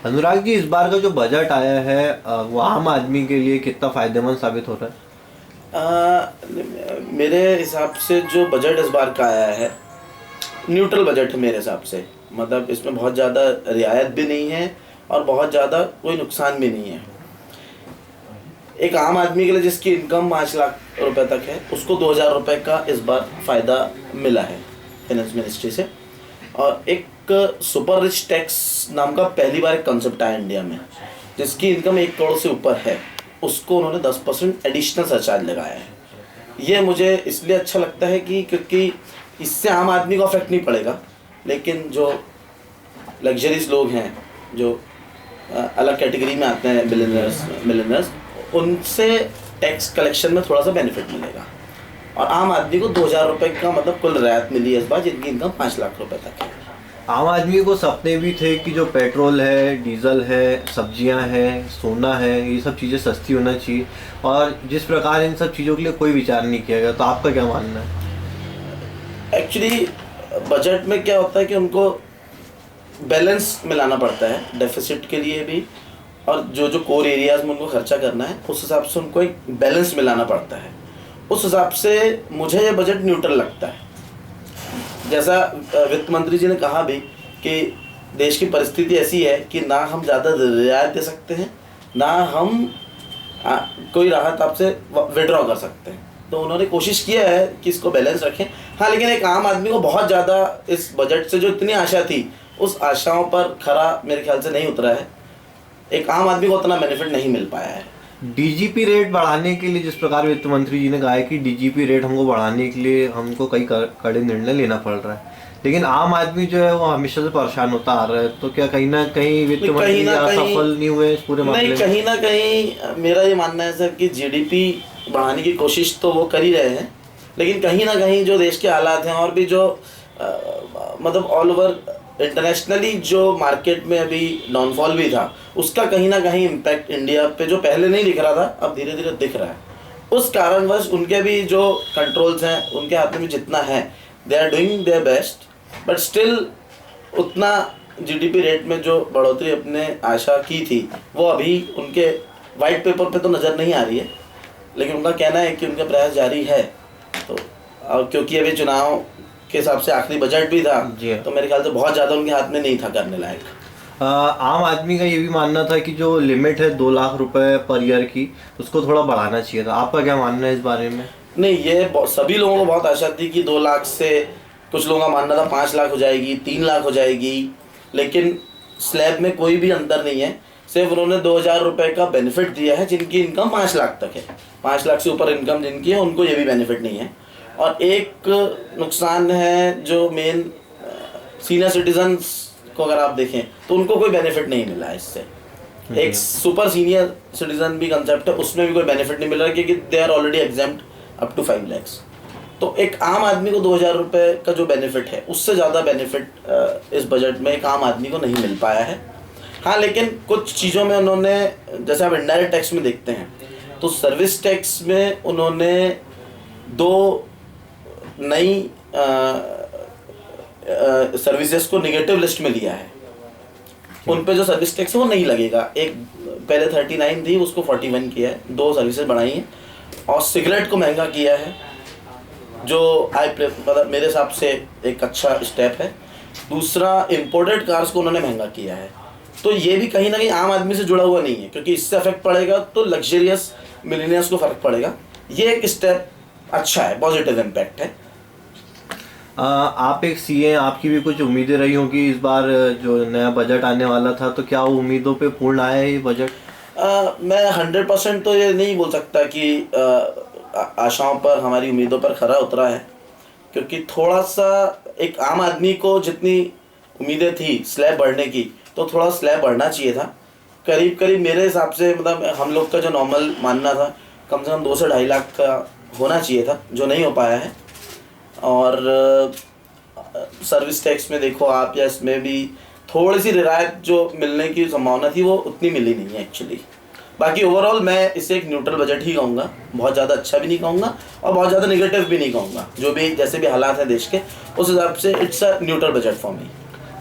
अनुराग जी, इस बार का जो बजट आया है वो आम आदमी के लिए कितना फायदेमंद साबित हो रहा है? मेरे हिसाब से जो बजट इस बार का आया है न्यूट्रल बजट है मेरे हिसाब से। मतलब इसमें बहुत ज़्यादा रियायत भी नहीं है और बहुत ज़्यादा कोई नुकसान भी नहीं है। एक आम आदमी के लिए जिसकी इनकम 5 लाख रुपए तक है उसको 2,000 रुपये का इस बार फ़ायदा मिला है फाइनेंस मिनिस्ट्री से। और एक सुपर रिच टैक्स नाम का पहली बार एक कंसेप्ट आया इंडिया में, जिसकी इनकम 1 करोड़ से ऊपर है उसको उन्होंने 10% एडिशनल सरचार्ज लगाया है। ये मुझे इसलिए अच्छा लगता है कि क्योंकि इससे आम आदमी को अफेक्ट नहीं पड़ेगा, लेकिन जो लग्जरीज लोग हैं, जो अलग कैटेगरी में आते हैं, बिलियनर्स, उनसे टैक्स कलेक्शन में थोड़ा सा बेनिफिट मिलेगा। और आम आदमी को 2,000 रुपये का मतलब कुल रियायत मिली है इस बार, जिनकी इनकम 5 लाख रुपए तक है। आम आदमी को सपने भी थे कि जो पेट्रोल है, डीजल है, सब्जियां हैं, सोना है, ये सब चीज़ें सस्ती होना चाहिए, और जिस प्रकार इन सब चीज़ों के लिए कोई विचार नहीं किया गया। तो आपका क्या मानना है? एक्चुअली बजट में क्या होता है कि उनको बैलेंस मिलाना पड़ता है, डेफिसिट के लिए भी और जो जो कोर एरियाज में उनको खर्चा करना है उस हिसाब से उनको एक बैलेंस मिलाना पड़ता है। उस हिसाब से मुझे ये बजट न्यूट्रल लगता है। जैसा वित्त मंत्री जी ने कहा भी कि देश की परिस्थिति ऐसी है कि ना हम ज़्यादा रियायत दे सकते हैं, ना हम कोई राहत आपसे विड्रॉ कर सकते हैं। तो उन्होंने कोशिश किया है कि इसको बैलेंस रखें। हाँ, लेकिन एक आम आदमी को बहुत ज़्यादा इस बजट से जो इतनी आशा थी उस आशाओं पर खरा मेरे ख्याल से नहीं उतरा है। एक आम आदमी को उतना बेनिफिट नहीं मिल पाया है। डीजीपी रेट बढ़ाने के लिए जिस प्रकार वित्त मंत्री जी ने कहा है कि डीजीपी रेट हमको बढ़ाने के लिए हमको कई कड़े निर्णय लेना पड़ रहा है, लेकिन आम आदमी जो है वो हमेशा से परेशान होता आ रहा है। तो क्या कहीं ना कहीं वित्त मंत्री सफल नहीं हुए इस पूरे मामले में? कहीं ना कहीं मेरा ये मानना है सर कि जीडीपी बढ़ाने की कोशिश तो वो कर ही रहे हैं, लेकिन कहीं ना कहीं जो देश के हालात हैं और भी जो मतलब ऑल ओवर इंटरनेशनली जो मार्केट में अभी डाउनफॉल भी था, उसका कहीं ना कहीं इम्पैक्ट इंडिया पे जो पहले नहीं दिख रहा था अब धीरे धीरे दिख रहा है। उस कारणवश उनके भी जो कंट्रोल्स हैं उनके हाथ में भी जितना है, they are doing their best, but still उतना जीडीपी रेट में जो बढ़ोतरी अपने आशा की थी वो अभी उनके वाइट पेपर पे तो नज़र नहीं आ रही है, लेकिन उनका कहना है कि उनका प्रयास जारी है। तो क्योंकि अभी चुनाव के हिसाब से आखिरी बजट भी था, तो मेरे ख्याल से बहुत ज़्यादा उनके हाथ में नहीं था करने लायक। आम आदमी का ये भी मानना था कि जो लिमिट है 2 लाख रुपए पर ईयर की, उसको थोड़ा बढ़ाना चाहिए था। आपका क्या मानना है इस बारे में? नहीं, ये सभी लोगों को बहुत आशा थी कि 2 लाख से, कुछ लोगों का मानना था 5 लाख हो जाएगी, 3 लाख हो जाएगी, लेकिन स्लैब में कोई भी अंतर नहीं है। सिर्फ उन्होंने 2,000 रुपये का बेनिफिट दिया है जिनकी इनकम 5 लाख तक है। 5 लाख से ऊपर इनकम जिनकी है उनको ये भी बेनिफिट नहीं है। और एक नुकसान है जो मेन सीनियर सिटीजन्स को अगर आप देखें तो उनको कोई बेनिफिट नहीं मिला है इससे। एक सुपर सीनियर सिटीजन भी कंसेप्ट है, उसमें भी कोई बेनिफिट नहीं मिल रहा क्योंकि they are already exempt up to 5 lakhs। तो एक आम आदमी को 2,000 रुपये का जो बेनिफिट है उससे ज़्यादा बेनिफिट इस बजट में एक आम आदमी को नहीं मिल पाया है। हाँ, लेकिन कुछ चीज़ों में उन्होंने, जैसे आप इनडायरेक्ट टैक्स में देखते हैं तो सर्विस टैक्स में उन्होंने 2 नई सर्विसेज को नेगेटिव लिस्ट में लिया है। उन पे जो सर्विस टैक्स है वो नहीं लगेगा। एक पहले 39 थी, उसको 41 किया है, 2 सर्विसेज बढ़ाई हैं। और सिगरेट को महंगा किया है, जो मतलब मेरे हिसाब से एक अच्छा स्टेप है। दूसरा, इम्पोर्टेड कार्स को उन्होंने महंगा किया है। तो ये भी कहीं ना कहीं आम आदमी से जुड़ा हुआ नहीं है, क्योंकि इससे अफेक्ट पड़ेगा तो लग्जरियस मिलेनियर्स को फ़र्क पड़ेगा। ये एक स्टेप अच्छा है, पॉजिटिव इम्पैक्ट है। आप एक सीए, आपकी भी कुछ उम्मीदें रही होंगी इस बार जो नया बजट आने वाला था, तो क्या वो उम्मीदों पे पूर्ण आया है ये बजट? मैं 100% तो ये नहीं बोल सकता कि आशाओं पर, हमारी उम्मीदों पर खरा उतरा है, क्योंकि थोड़ा सा एक आम आदमी को जितनी उम्मीदें थी स्लैब बढ़ने की, तो थोड़ा स्लैब बढ़ना चाहिए था। करीब करीब मेरे हिसाब से, मतलब हम लोग का जो नॉर्मल मानना था, कम से कम 2 से 2.5 लाख का होना चाहिए था, जो नहीं हो पाया है। और सर्विस टैक्स में देखो आप, या इसमें भी थोड़ी सी रियायत जो मिलने की संभावना थी वो उतनी मिली नहीं है एक्चुअली। बाकी ओवरऑल मैं इसे एक न्यूट्रल बजट ही कहूँगा, बहुत ज़्यादा अच्छा भी नहीं कहूँगा और बहुत ज़्यादा नेगेटिव भी नहीं कहूँगा। जो भी जैसे भी हालात हैं देश के, उस हिसाब से it's a neutral budget for me.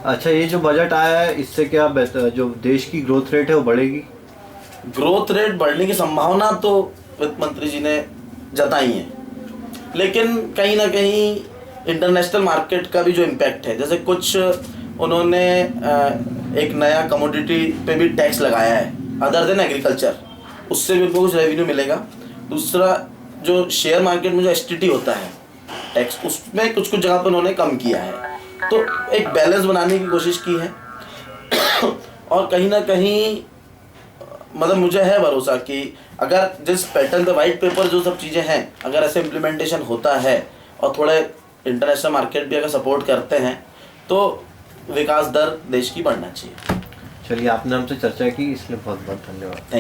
अच्छा, ये जो बजट आया है इससे क्या जो देश की ग्रोथ रेट है वो बढ़ेगी? ग्रोथ रेट बढ़ने की संभावना तो वित्त मंत्री जी ने जताई है, लेकिन कहीं ना कहीं इंटरनेशनल मार्केट का भी जो इम्पैक्ट है, जैसे कुछ उन्होंने एक नया कमोडिटी पे भी टैक्स लगाया है अदर देन एग्रीकल्चर, उससे भी उनको कुछ रेवेन्यू मिलेगा। दूसरा, जो शेयर मार्केट में जो एसटीटी होता है टैक्स, उसमें कुछ कुछ जगह पर उन्होंने कम किया है, तो एक बैलेंस बनाने की कोशिश की है। और कहीं ना कहीं मतलब मुझे है भरोसा कि अगर जिस पैटर्न पे वाइट पेपर जो सब चीज़ें हैं, अगर ऐसे इम्प्लीमेंटेशन होता है और थोड़े इंटरनेशनल मार्केट भी अगर सपोर्ट करते हैं तो विकास दर देश की बढ़ना चाहिए। चलिए, आपने हमसे चर्चा की, इसलिए बहुत बहुत धन्यवाद।